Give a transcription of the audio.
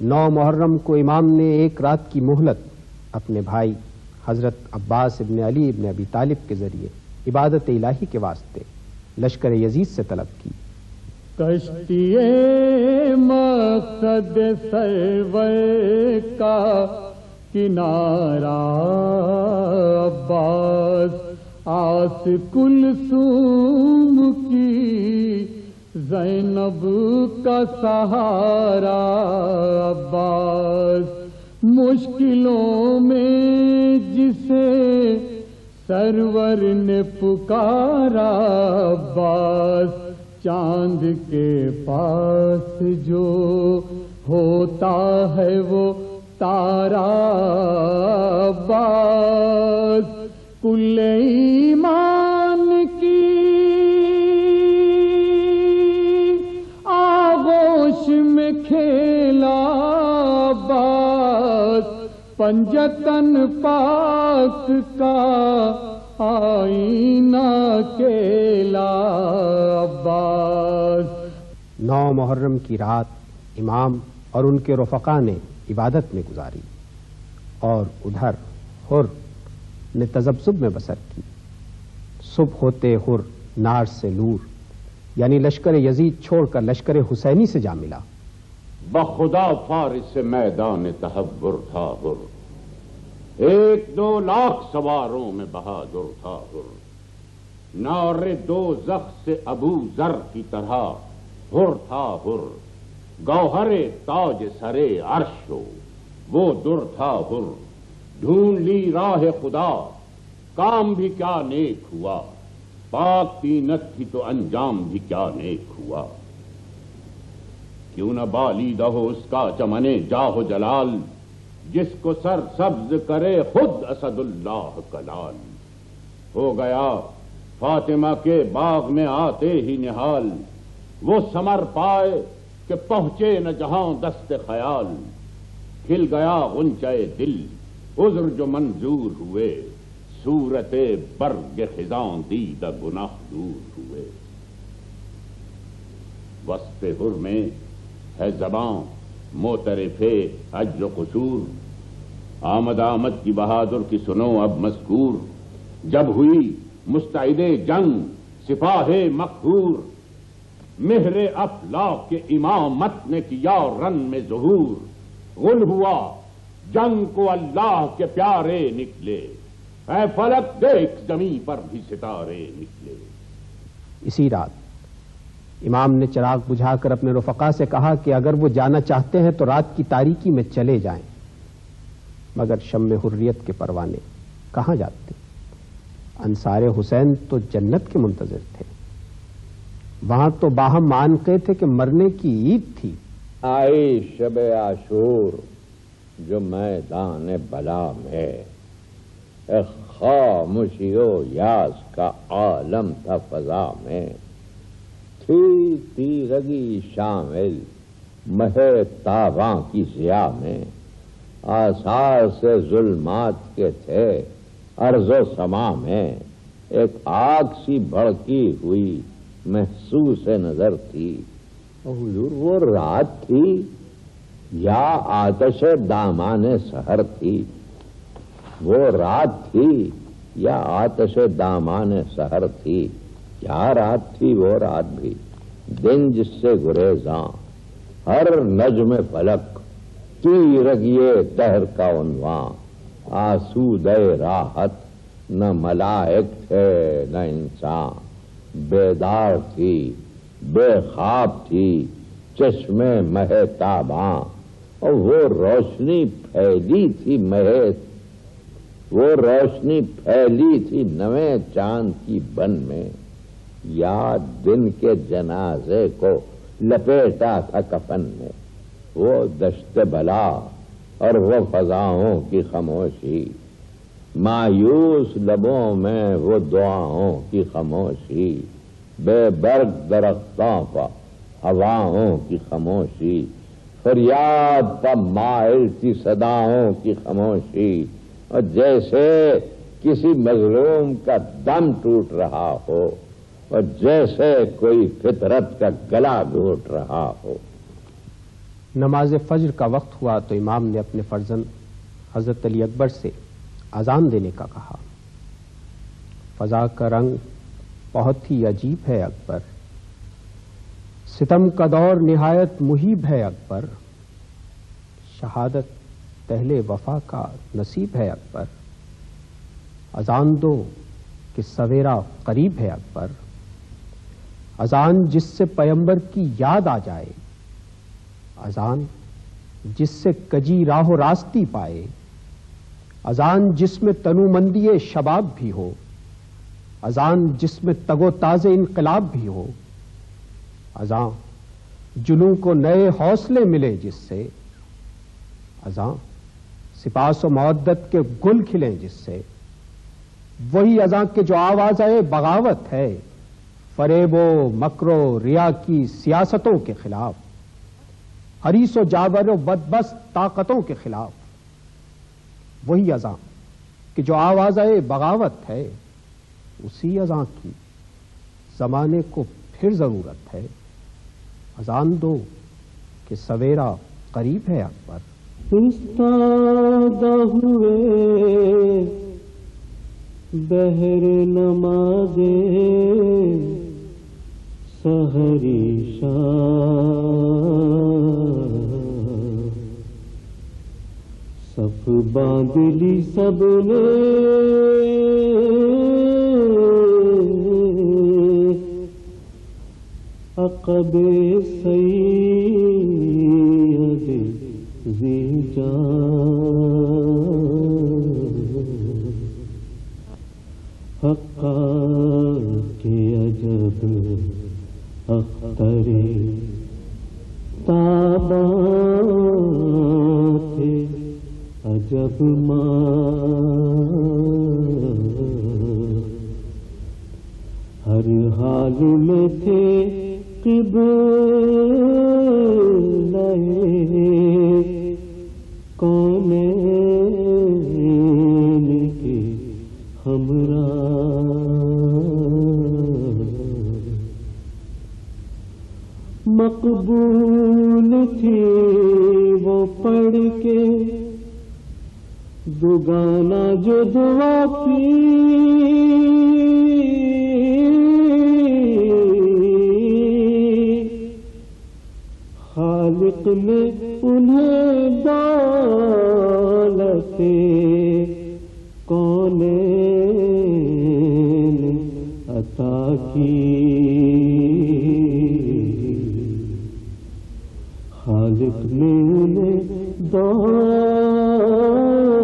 9 محرم کو امام نے ایک رات کی مہلت اپنے بھائی حضرت عباس ابن علی ابن ابی طالب کے ذریعے عبادت الہی کے واسطے لشکر یزید سے طلب کی۔ کشتی مقصد سرور کا کنارہ عباس، آس کلثوم کی زینب کا سہارا عباس، مشکلوں میں جسے سرور نے پکارا عباس، چاند کے پاس جو ہوتا ہے وہ تارا عباس، کل ایمان کی آغوش میں کھیلا عباس، پنجتن پاک کا آئینہ کھیلا عباس۔ 9 محرم کی رات امام اور ان کے رفقا نے عبادت میں گزاری اور ادھر حر نے تذبذب میں بسر کی۔ صبح ہوتے حر نار سے نور یعنی لشکر یزید چھوڑ کر لشکر حسینی سے جا ملا۔ بخدا فارس میدان تحور تھا حر، 1-2 لاکھ سواروں میں بہادر تھا حر، نار دوزخ سے ابو ذر کی طرح حر تھا حر، گوہر تاج سرے عرش ہو وہ در تھا حر، ڈھونڈ لی راہ خدا کام بھی کیا نیک ہوا، پاک تینت تھی تو انجام بھی کیا نیک ہوا، کیوں نہ بالیدہ ہو اس کا چمنے جاہ و جلال، جس کو سر سبز کرے خود اسد اللہ کلال، ہو گیا فاطمہ کے باغ میں آتے ہی نہال، وہ ثمر پائے کہ پہنچے نہ جہاں دست خیال، کھل گیا غنچہ دل عذر جو منظور ہوئے، صورت برگ خزاں دیدہ گناہ دور ہوئے، وصف حر میں ہے زباں معترف اجر و قصور، آمد کی بہادر کی سنو اب مذکور، جب ہوئی مستعد جنگ سپاہ مقہور، مہر افلاک کے امامت نے کیا رن میں ظہور، غل ہوا جنگ کو اللہ کے پیارے نکلے، اے فلک دیکھ زمین پر بھی ستارے نکلے۔ اسی رات امام نے چراغ بجھا کر اپنے رفقا سے کہا کہ اگر وہ جانا چاہتے ہیں تو رات کی تاریکی میں چلے جائیں، مگر شمع حریت کے پروانے کہاں جاتے؟ انصار حسین تو جنت کے منتظر تھے، وہاں تو باہم مانتے تھے کہ مرنے کی عید تھی۔ آئی شب عاشور جو میدان بلا میں، خاموشی و یاس کا عالم تھا فضا میں، تھی تیرگی شامل مہ تاباں کی ضیاء میں، آثار سے ظلمات کے تھے ارض و سما میں، ایک آگ سی بھڑکی ہوئی محسوس نظر تھی، حضور وہ رات تھی یا آتش دامان سحر تھی، وہ رات تھی یا آتش دامان سحر تھی، کیا رات تھی وہ رات بھی، دن جس سے گریزاں ہر نجم فلک، تیرگیے دہر کا عنوان، آسودہ راحت نہ ملائک تھے نہ انسان، بیدار تھی بے خواب تھی چشمے مہ تاباں، اور وہ روشنی پھیلی تھی وہ روشنی پھیلی تھی نویں چاند کی بن میں، یا دن کے جنازے کو لپیٹا تھا کفن میں، وہ دشت بلا اور وہ فضاؤں کی خاموشی، مایوس لبوں میں وہ دعاؤں کی خاموشی، بے برگ درختوں پر ہواؤں کی خاموشی، فریاد پر مائل تھی صداؤں کی خاموشی، اور جیسے کسی مظلوم کا دم ٹوٹ رہا ہو اور جیسے کوئی فطرت کا گلا گھونٹ رہا ہو۔ نماز فجر کا وقت ہوا تو امام نے اپنے فرزند حضرت علی اکبر سے اذان دینے کا کہا۔ فضا کا رنگ بہت ہی عجیب ہے اکبر، ستم کا دور نہایت محیب ہے اکبر، شہادت اہل وفا کا نصیب ہے اکبر، اذان دو کہ سویرا قریب ہے اکبر، اذان جس سے پیمبر کی یاد آ جائے، اذان جس سے کجی راہ و راستی پائے، اذان جس میں تنومندی شباب بھی ہو، اذان جس میں تگ و تاز انقلاب بھی ہو، اذان جنوں کو نئے حوصلے ملے جس سے، اذان سپاس و مودت کے گل کھلیں جس سے، وہی اذان کے جو آواز بغاوت ہے، فریب و مکر و ریا کی سیاستوں کے خلاف، حریص و جابر و بدبست طاقتوں کے خلاف، وہی اذان کہ جو آواز بغاوت ہے، اسی اذان کی زمانے کو پھر ضرورت ہے، اذان دو کہ سویرا قریب ہے اکبر۔ استادہ ہوئے بہر نمازے سحری شاہ، صف باندھ لی سب نے عقب سید ذی جان، حقا کے عجب اختر تاباں تھے، عجب ماں ہر حال میں تھے قبلہ کونین کے ہمراہ، مقبول تھی وہ پڑھ کے دوگانا جو دعا کی، خالق نے انہیں دولت کونین عطا کی، خالق نے انہیں دولت